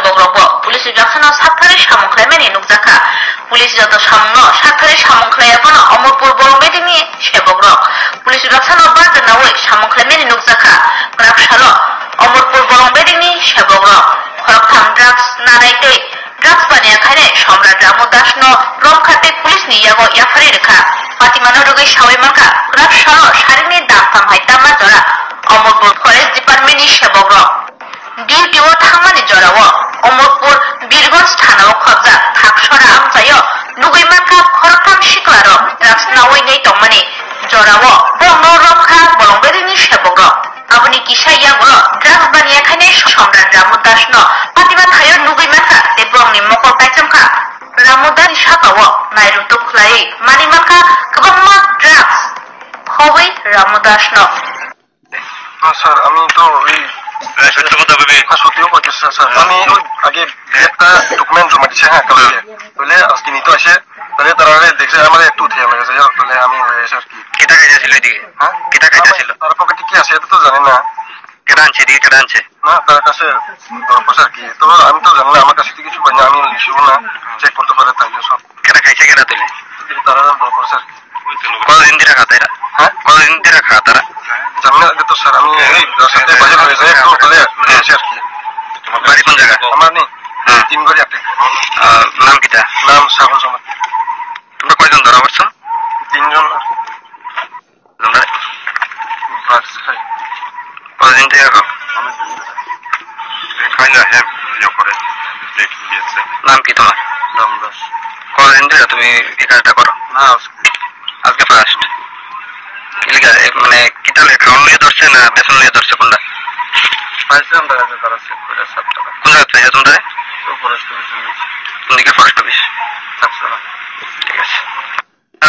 সেবগ্রব police যখন সাতরে সামুখলাইমানি নুকজাখা police যত সামন সাতরে সামুখলাইয়াবন অমরপুর বড়বেদিনি সেবগ্র পুলিশ যখন বাদনাওয়ে সামুখলাইমানি নুকজাখা গ্রাফসাল অমরপুর বড়বেদিনি সেবগ্র খরকথাম ড্রাগস নারাইতে ড্রাগস বানিয়া খাইনে সম্রাট রামু দাসন রমখাতে পুলিশ নিয়াগো ইয়াফারি রেখা পাতিমানো রোগে সাওয়াই মার্কা গ্রাফসাল সারিনি দামফাম হাইতামা জরা অমরপুর ফরেস্ট ডিপার্টমেন্টনি সেবগ্র ডিউটিও থামানি জরাও অমরপুর বীরগঞ্জ থানাও খবজা থাকসরা আমজায় নুগৈমাকা খরকাম শিকলার ড্রাগস নাওই নেই তমানি জরাও বংন রক্ষা বলংবেদিনি সেবগ্র আবনি কিসাইয়াগুলো ড্রাগস বানিয়া খাইনে সম্রাট রামু দাসন পাতিমা থায় নুগৈমাকা এবংনি মকল পাইচামকা রামু দাস সাকাও নাইরুতো খুলাই মানিমাকা গম্মা ড্রাগস হবই রামু দাসন স্যার আমি তো এই সত্যিও করতেছি স্যার আমি আগে একটা ডকুমেন্ট জমা দিচ্ছি হ্যাঁ কালকে বলে আজকে নিতে আসে তাহলে তারা দেখছে আমার একটু উঠে গেল তাহলে আমি এসে আর কি কেটা খাইছিল এদিকে হ্যাঁ কেটা খাইছিল তার পকেটে কি আছে এটা তো জানি না কেটা আনছে এদিকে কেটা আনছে না তার কাছে দরকার আর কি তো আমি তো জানি না আমার কাছে কিছু পাই না আমি লিখব না চেক করতে পারে তাই সব কেটা খাইছে কেটা তুলে তারা দরকার আর কি কতদিন ধরে খাতা এরা হ্যাঁ কতদিন ধরে খা তারা জানি না তো স্যার আমি সাথে বাজে হয়ে যায় একটু তাহলে এসে আর কি বাড়ি কোন জায়গা আমার নেই 3 বাড়ি একটা নাম কিটা নাম সাগর জমা তোমরা কয়জন ধরা পড়ছো 3 জন কতদিন থেকে খাও নাম কি তোমার রামদাস কতদিন ধরে তুমি এই কাজটা করো না আজকে ফার্স্ট মানে কিটা খাওয়ান নিয়ে ধরছে না বেতন নিয়ে ধরছে কোনটা পাইছিলাম তারা চেক করে 7 টাকা কোন জায়গা থেকে তোমরা তো ফরেস্ট ডিভিশন কোন দিকে ফরেস্ট অফিস থাকছরা ঠিক আছে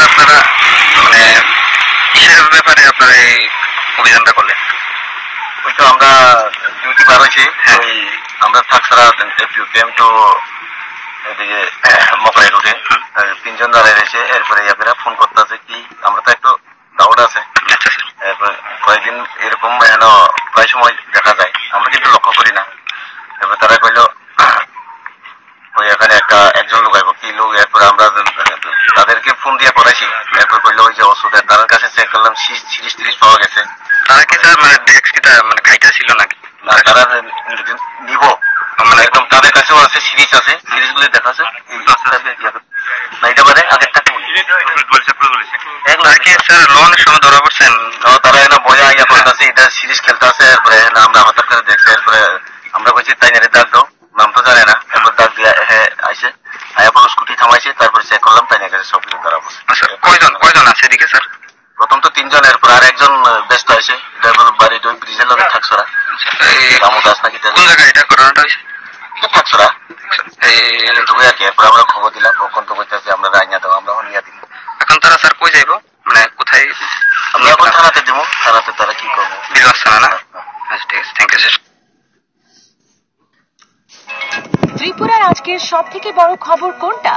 আপনারা মানে কিসের ব্যাপারে আপনারা এই অভিযানটা করলেন ওই তো আমরা ডিউটি বার হয়েছি ওই আমরা থাকছরা এফইউপিএম তো এদিকে মকরাই রোডে 3 জন দাঁড়ায় রয়েছে এরপরে ইয়াপেরা ফোন করতেছে কি আমরা তো একটু ডাউট আছে এরপর কয়েকদিন এরকম প্রায় সময় দেখা যায় আমরা কিন্তু লক্ষ্য করি না এরপর তারা কইল ওই এখানে একজন লোক আইব কি লোক এরপর আমরা তাদেরকে ফোন দিয়ে করাইছি এরপর কইলো ওই যে ওষুধের তার কাছে চেক করলাম 30 পাওয়া গেছে তারা কি স্যার মানে ডেক্স কিটা মানে খাইটা ছিল নাকি না তারা নিব মানে একদম তাদের কাছেও আছে সিরিজ আছে সিরিজ গুলি দেখা আছে না এটা মানে আগেরটা স্যার লোনের সময় ধরা পড়ছেন তারা এখানে বয়া ইয়া করতেছে এটা সিরিজ খেলতে আছে এরপরে আমরা আমাদের কাছে দেখছি এরপরে আমরা বলছি তাই না ডাক দাও নাম তো জানে না এরপর ডাক দিয়ে আইসে আয়াপর স্কুটি থামাইছে তারপর চেক করলাম তাই না কাছে সব কিছু ধরা পড়ছে কয়জন আছে এদিকে স্যার প্রথম তো 3 জন এরপর আর একজন ব্যস্ত আছে ড্রাইভার বাড়ি ওই ব্রিজের লগে থাকছরা রামু দাস নাকি কোন জায়গায় এটা ঘটনাটা হয়েছে থাকছরা এই আর কি এরপর আমরা খবর দিলাম কখন তো বলতেছে আমরা রাইনা দাও আমরা নিয়ে দিই এখন তারা স্যার কই যাইব মানে কোথায় আমরা এখন থানাতে দেবো থানাতে তারা কি করবো বীরগঞ্জ থানা না আচ্ছা ঠিক আছে থ্যাংক ইউ স্যার ত্রিপুরার আজকের সবথেকে বড় খবর কোনটা?